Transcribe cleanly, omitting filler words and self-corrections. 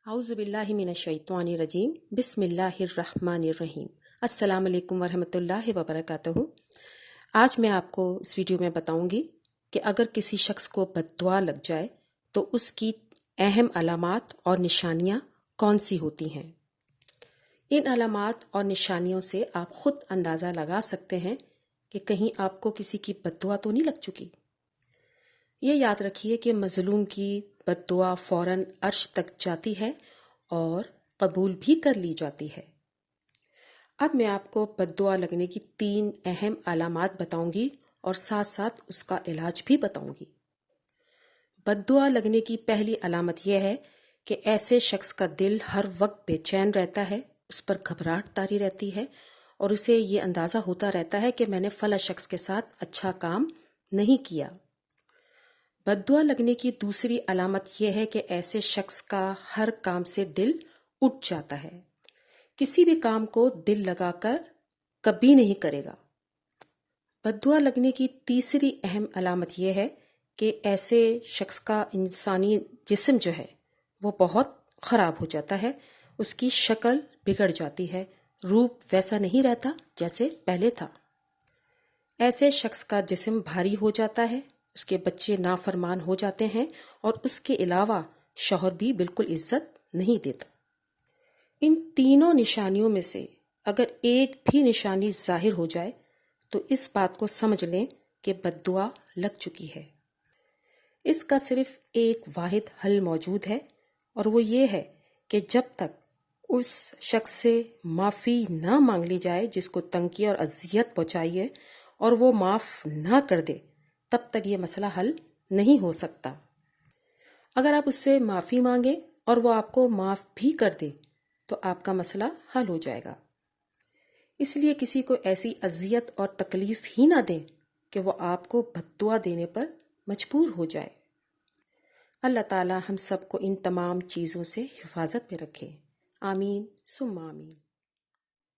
औज़ुबिल्लाहि मिनश्शैतानिर्रजीम बिस्मिल्लाहिर्रहमानिर्रहीम। अस्सलाम वालेकुम वरहमतुल्लाहि वबरकातुहू। आज मैं आपको इस वीडियो में बताऊंगी कि अगर किसी शख्स को बद्दुआ लग जाए तो उसकी अहम अलामात और निशानियां कौन सी होती हैं। इन अलामात और निशानियों से आप खुद अंदाज़ा लगा सकते हैं कि कहीं आपको किसी की बद्दुआ तो नहीं लग चुकी। ये याद रखिए कि मज़लूम की बद्दुआ फ़ौरन अर्श तक जाती है और कबूल भी कर ली जाती है। अब मैं आपको बद्दुआ लगने की 3 अहम अलामात बताऊंगी और साथ साथ उसका इलाज भी बताऊंगी। बद्दुआ लगने की पहली अलामत यह है कि ऐसे शख्स का दिल हर वक्त बेचैन रहता है, उस पर घबराहट तारी रहती है और उसे ये अंदाज़ा होता रहता है कि मैंने फला शख्स के साथ अच्छा काम नहीं किया। बद्दुआ लगने की दूसरी अलामत यह है कि ऐसे शख्स का हर काम से दिल उठ जाता है, किसी भी काम को दिल लगाकर कभी नहीं करेगा। बद्दुआ लगने की तीसरी अहम अलामत यह है कि ऐसे शख्स का इंसानी जिस्म जो है वो बहुत ख़राब हो जाता है, उसकी शक्ल बिगड़ जाती है, रूप वैसा नहीं रहता जैसे पहले था। ऐसे शख्स का जिस्म भारी हो जाता है, उसके बच्चे नाफरमान हो जाते हैं और उसके अलावा शौहर भी बिल्कुल इज्जत नहीं देता। इन तीनों निशानियों में से अगर एक भी निशानी जाहिर हो जाए तो इस बात को समझ लें कि बद्दुआ लग चुकी है। इसका सिर्फ एक वाहिद हल मौजूद है और वो ये है कि जब तक उस शख्स से माफ़ी ना मांग ली जाए जिसको तंग किया और अजियत पहुंचाई है और वो माफ़ ना कर दे, तब तक ये मसला हल नहीं हो सकता। अगर आप उससे माफ़ी मांगे और वो आपको माफ़ भी कर दे तो आपका मसला हल हो जाएगा। इसलिए किसी को ऐसी अजियत और तकलीफ ही ना दें कि वो आपको बद्दुआ देने पर मजबूर हो जाए। अल्लाह ताला हम सबको इन तमाम चीज़ों से हिफाजत में रखे। आमीन सुम्मा आमीन।